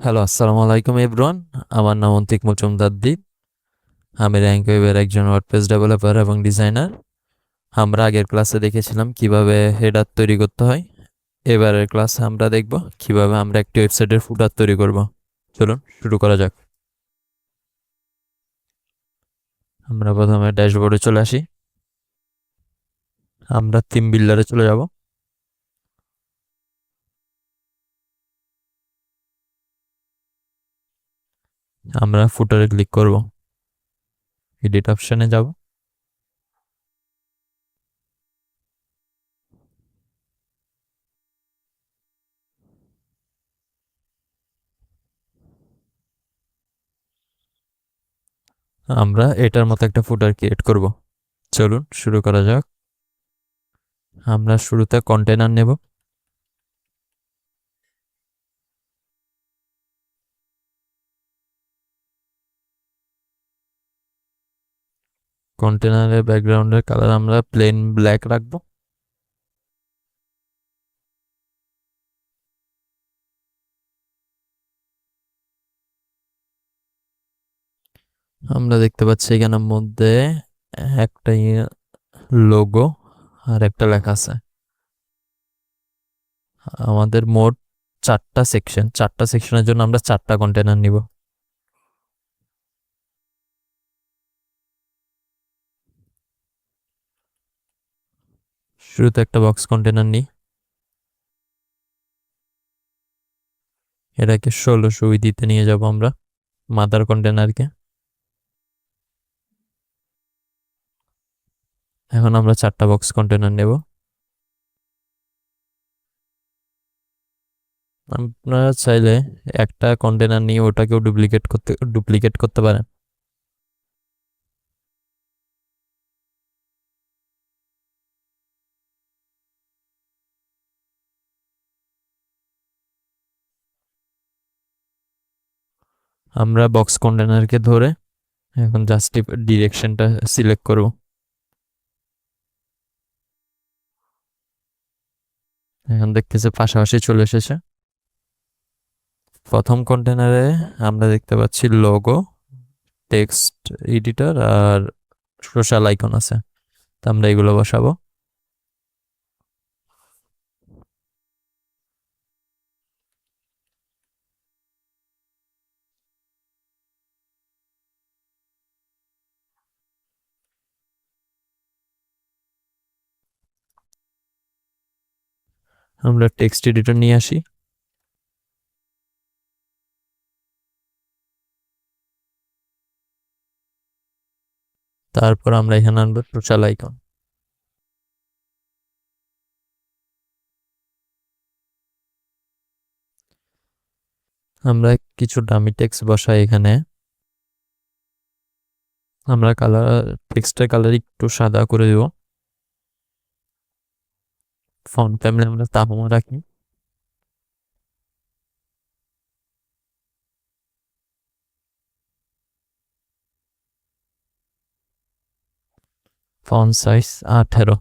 Hello, আসসালামু আলাইকুম everyone. আমার নাম অন্তিক মজুমদার দ্বীপ। আমি র্যাঙ্ক ওয়েবের একজন ওয়ার্ডপ্রেস ডেভেলপার এবং ডিজাইনার। আমরা আগের ক্লাসে দেখেছিলাম কিভাবে হেডার তৈরি করতে হয়। এবারের ক্লাসে আমরা দেখব কিভাবে আমরা একটি ওয়েবসাইটের ফুটার তৈরি করব। চলুন শুরু করা যাক। আমরা প্রথমে ড্যাশবোর্ডে চলে আসি। আমরা থিম বিল্ডারে চলে যাব। আমরা ফুটারে ক্লিক করব, এডিট অপশনে যাব। আমরা এটার মতো একটা ফুটার ক্রিয়েট করব। চলুন শুরু করা যাক। আমরা শুরুতে কন্টেনার নেব। কন্টেনারের ব্যাকগ্রাউন্ডের কালার আমরা প্লেন ব্ল্যাক রাখবো। আমরা দেখতে পাচ্ছি এখানের মধ্যে একটা লোগো আর একটা লেখা আছে। আমাদের মোট চারটা সেকশনের জন্য আমরা চারটা কন্টেনার নিব। শুরুতে একটা বক্স কন্টেনার নিই, এটাকে 1600 দিতে নিয়ে যাব আমরা মাদার কন্টেনারকে। এখন আমরা চারটা বক্স কন্টেনার নেব। আপনারা চাইলে একটা কন্টেনার নিয়ে ওটাকেও ডুপ্লিকেট করতে পারেন। আমরা বক্স কন্টেনারকে ধরে এখন জাস্ট ডিরেকশনটা সিলেক্ট করব। এখন দেখতেছে পাশাপাশি চলে এসেছে। প্রথম কন্টেনারে আমরা দেখতে পাচ্ছি লোগো, টেক্সট এডিটর আর সোশ্যাল আইকন আছে, তো আমরা এগুলো বসাবো। আমরা টেক্সট এডিটর নিয়ে আসি। তারপর আমরা এখানে আনবো সোশ্যাল আইকন। আমরা কিছু ডামি টেক্সট বসাই এখানে। আমরা টেক্সটের কালার একটু সাদা করে দেব। ফন্ট ফ্যামিলি আমরা তাহমা রাখি। Font size 18।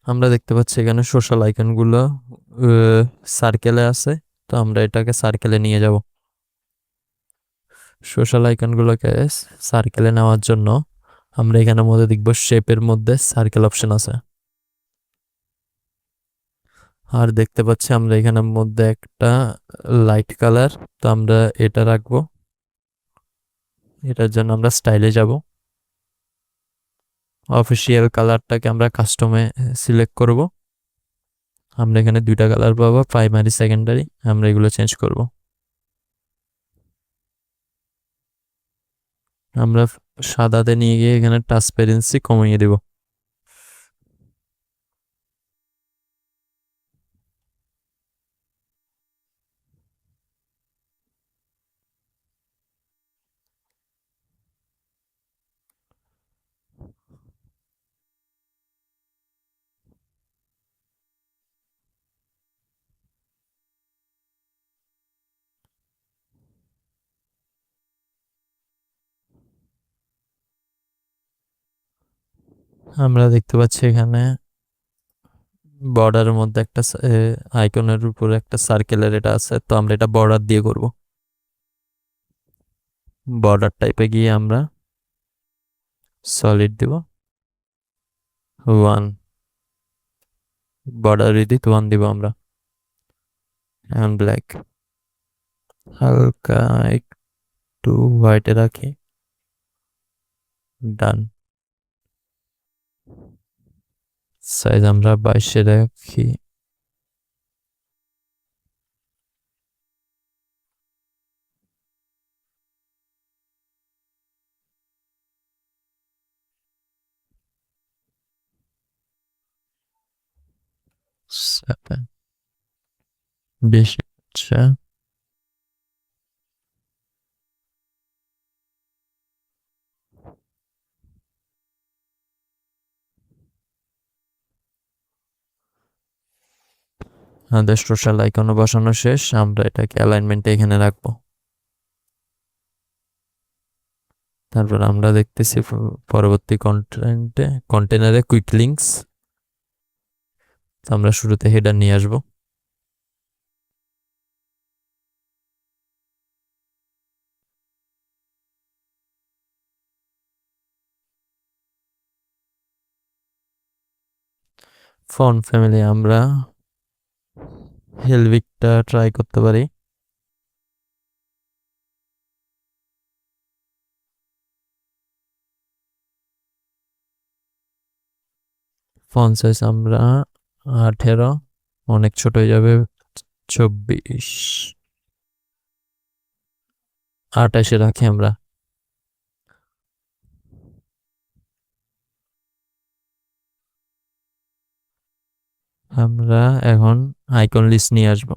আমরা দেখতে পাচ্ছি এখানে সোশ্যাল আইকন গুলো সার্কেলে আছে, তো আমরা এটাকে সার্কেলে নিয়ে যাব। সোশ্যাল আইকন গুলোকে সার্কেলে নেওয়ার জন্য আমরা এখানের মধ্যে দেখব শেপের মধ্যে সার্কেল অপশন আছে। আর দেখতে পাচ্ছি আমরা এখানের মধ্যে একটা লাইট কালার, তো আমরা এটা রাখবো। এটার জন্য আমরা স্টাইলে যাব। অফিসিয়াল কালারটাকে আমরা কাস্টমে সিলেক্ট করব। আমরা এখানে দুইটা কালার পাবো, প্রাইমারি সেকেন্ডারি, আমরা এগুলো চেঞ্জ করব। আমরা সাদাতে নিয়ে গিয়ে এখানে ট্রান্সপারেন্সি কমিয়ে দেব। আমরা দেখতে পাচ্ছি এখানে বর্ডারের মধ্যে একটা আইকনের উপরে একটা সার্কেলের এটা আছে, তো আমরা এটা বর্ডার দিয়ে করব। বর্ডার টাইপে গিয়ে আমরা সলিড দিব 1, বর্ডার উইথ 1 দিব আমরা। এখন ব্ল্যাক হালকা একটু হোয়াইটে রাখি, ডান। সাইজ আমরা 22 রাখি। সেভেন, বেশি হচ্ছে। আমাদের সোশ্যাল আইকনও বসানো শেষ, আমরা এটাকে অ্যালাইনমেন্টে এখানে রাখবো। তারপর আমরা দেখতেছি পরবর্তী কন্টেনারে কুইক লিঙ্কস, আমরা শুরুতে হেডার নিয়ে আসবো। ফন্ট ফ্যামিলি আমরা হেলভিকটা ট্রাই করতে পারি। ফন্ট সাইজ আমরা 18, অনেক ছোট হয়ে যাবে। 24, 28-এ রাখি আমরা। আমরা এখন আইকন লিস্ট নিয়ে আসবো।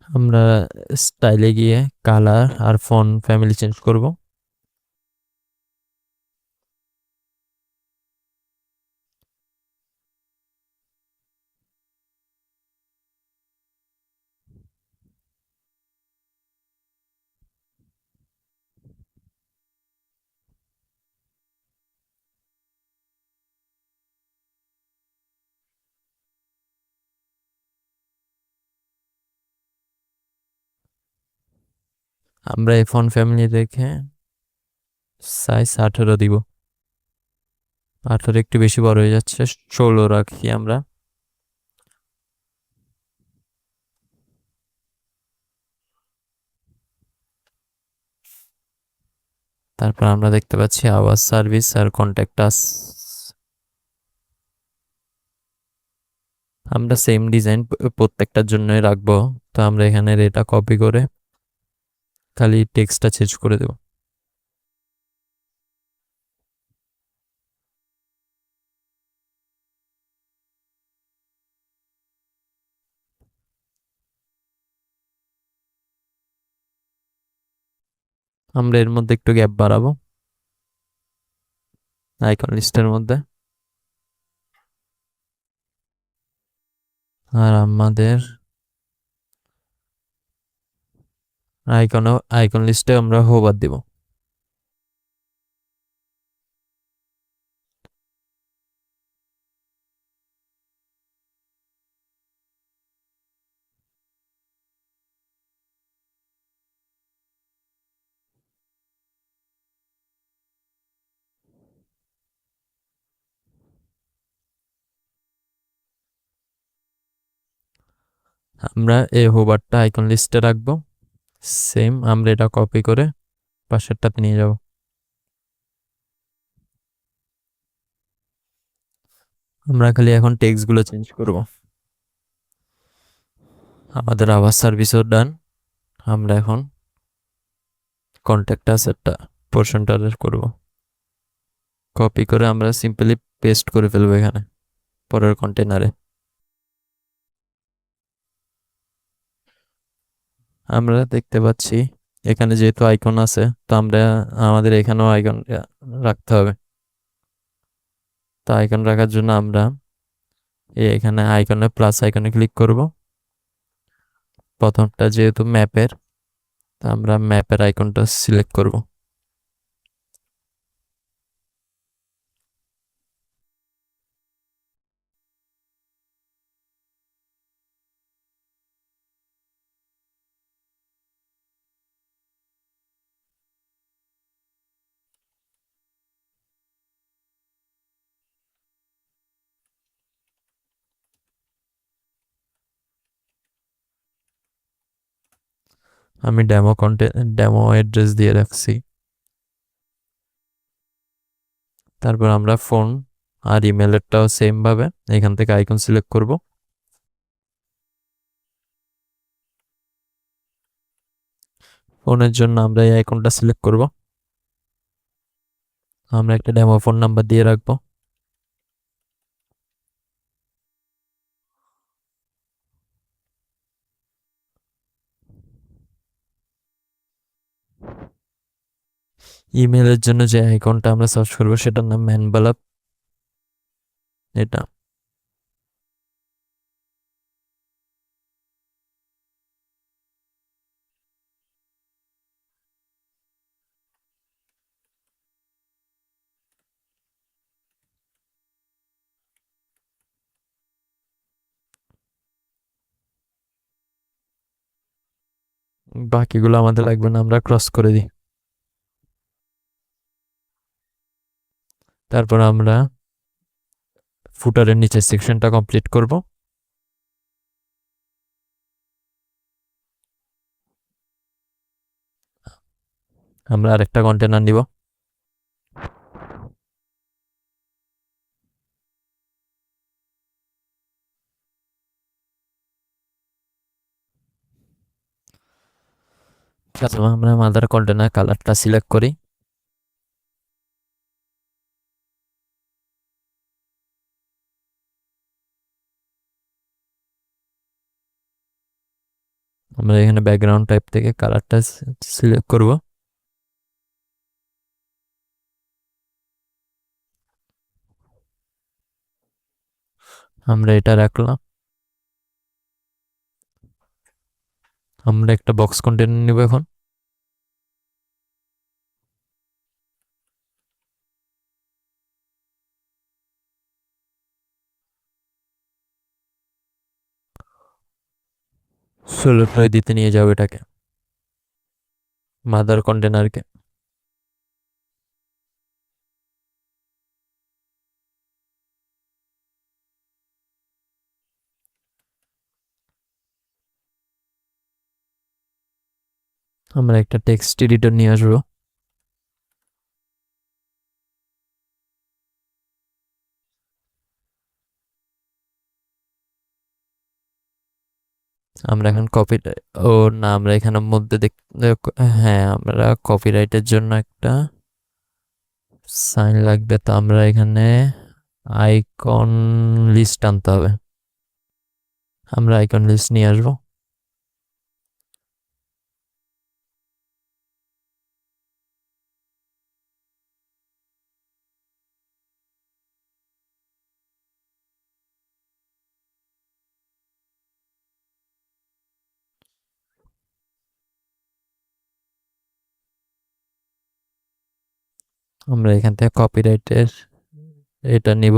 আমরা স্টাইলে গিয়ে কালার আর ফন্ট ফ্যামিলি চেঞ্জ করব। আমরা এই ফন্ট ফ্যামিলি রেখে সাইজ 18 দিব। 18 একটু বেশি বড় হয়ে যাচ্ছে, 16 রাখি আমরা। তারপর আমরা দেখতে পাচ্ছি আওয়াজ সার্ভিস আর কন্ট্যাক্ট আস, আমরা সেম ডিজাইন প্রত্যেকটার জন্যই রাখবো। তো আমরা এখানে এটা কপি করে খালি টেক্সটটা চেঞ্জ করে দেব। আমরা এর মধ্যে একটু গ্যাপ বাড়াবো আইকন লিস্টের মধ্যে। আর আমাদের আইকন লিস্টে আমরা হোভার দিব। আমরা এই হোভারটা আইকন লিস্টে রাখবো। সেম আমরা এটা কপি করে পাশেরটাতে নিয়ে যাব। আমরা খালি এখন টেক্সট গুলো চেঞ্জ করব। আমাদের আবার সার্ভিসও ডান। আমরা এখন কন্ট্যাক্ট আসারটা পোর্শনটা করব। কপি করে আমরা সিম্পলি পেস্ট করে ফেলবো এখানে পরের কন্টেনারে। আমরা দেখতে পাচ্ছি এখানে যেহেতু আইকন আছে, তো আমরা আমাদের এখানেও আইকন রাখতে হবে। তো আইকন রাখার জন্য আমরা এখানে আইকনে প্লাস আইকনে ক্লিক করব। প্রথমটা যেহেতু ম্যাপের, তো আমরা ম্যাপের আইকনটা সিলেক্ট করব। আমি ডেমো অ্যাড্রেস দিয়ে রাখছি। তারপর আমরা ফোন আর ইমেলেরটাও সেম ভাবে এখান থেকে আইকন সিলেক্ট করব। ফোনের জন্য আমরা এই আইকনটা সিলেক্ট করব। আমরা একটা ডেমো ফোন নাম্বার দিয়ে রাখবো। ইমেলের জন্য যে আইকনটা আমরা সার্চ করবো সেটার নাম ম্যানবালাপ। এটা বাকিগুলো আমাদের লাগবে না, আমরা ক্রস করে দিই। তারপর আমরা ফুটারের নিচের সেকশনটা কমপ্লিট করব। আমরা আরেকটা কন্টেনার নিব। প্রথমে আমরা মাদার কন্টেনার কালারটা সিলেক্ট করি। আমরা এখানে ব্যাকগ্রাউন্ড টাইপ থেকে কালারটা সিলেক্ট করব। আমরা এটা রাখলাম। আমরা একটা বক্স কন্টেনার নিব এখন। সোলো দিতে নিয়ে যাবো এটাকে, মাদার কন্টেনারকে। আমরা একটা টেক্সট এডিটর নিয়ে আসবো। আমরা এখন কপি, ও না, আমরা এখানে মধ্যে হ্যাঁ, আমরা কপিরাইটের জন্য একটা সাইন লাগবে, তো আমরা এখানে আইকন লিস্ট আনতে হবে। আমরা আইকন লিস্ট নিয়ে আসবো। আমরা এখান থেকে কপিরাইটের এটা নিব,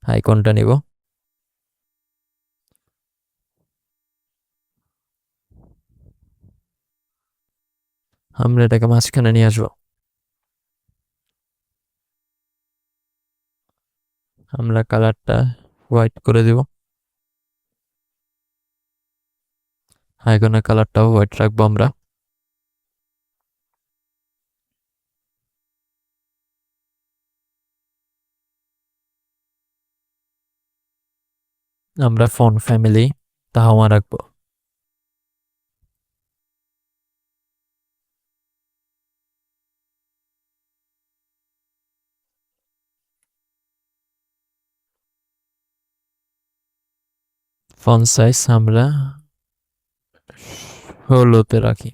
আইকনটা নিব। আমরা এটাকে মাঝখানে নিয়ে আসবো। আমরা কালারটা হোয়াইট করে দিব। আইকনের কালারটাও হোয়াইট রাখবো আমরা। আমরা ফোন ফ্যামিলি তাহাওয়া রাখবো। ফন্ট সাইজ আমরা 16তে রাখি।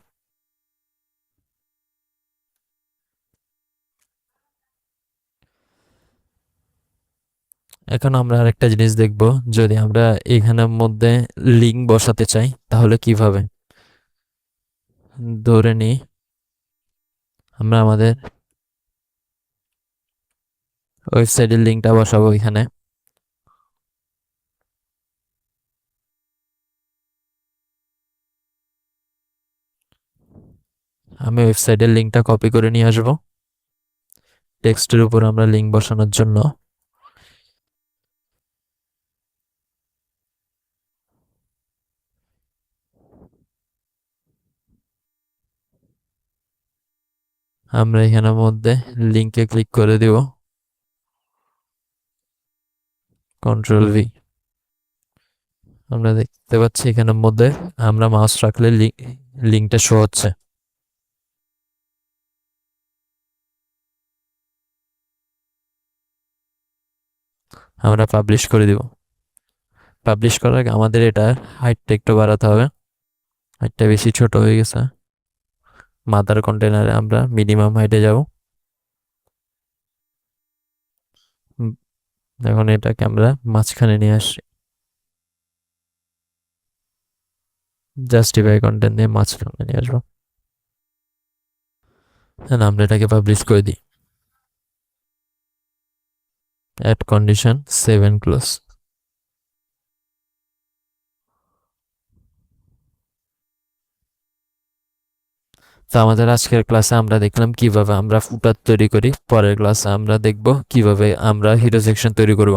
এখন আমরা আরেকটা জিনিস দেখব, যদি আমরা এখানের মধ্যে লিঙ্ক বসাতে চাই তাহলে কিভাবে। ধরে নিই আমরা আমাদের ওয়েবসাইটের লিঙ্কটা বসাবো এখানে। আমি ওয়েবসাইটের লিঙ্কটা কপি করে নিয়ে আসব টেক্সটের উপর আমরা লিঙ্ক বসানোর জন্য। আমরা এখানের মধ্যে লিঙ্কে ক্লিক করে দিব, কন্ট্রোল ভি। আমরা দেখতে পাচ্ছি এখানের মধ্যে আমরা মাউস রাখলে লিঙ্কটা শো হচ্ছে। আমরা পাবলিশ করে দিব। পাবলিশ করার আগে আমাদের এটা হাইটটা একটু বাড়াতে হবে, হাইটটা বেশি ছোট হয়ে গেছে। মাদার কন্টেনারে আমরা মিনিমাম হাইটে যাব। এখন এটাকে আমরা মাঝখানে নিয়ে আসি, জাস্টিফাই কন্টেন্ট দিয়ে মাঝখানে নিয়ে আসবো। আমরা এটাকে পাবলিশ করে দিই। Add condition 7 close. তো আমাদের আজকের ক্লাসে আমরা দেখলাম কিভাবে আমরা ফুটার তৈরি করি। পরের ক্লাসে আমরা দেখব কিভাবে আমরা হিরো সেকশন তৈরি করব।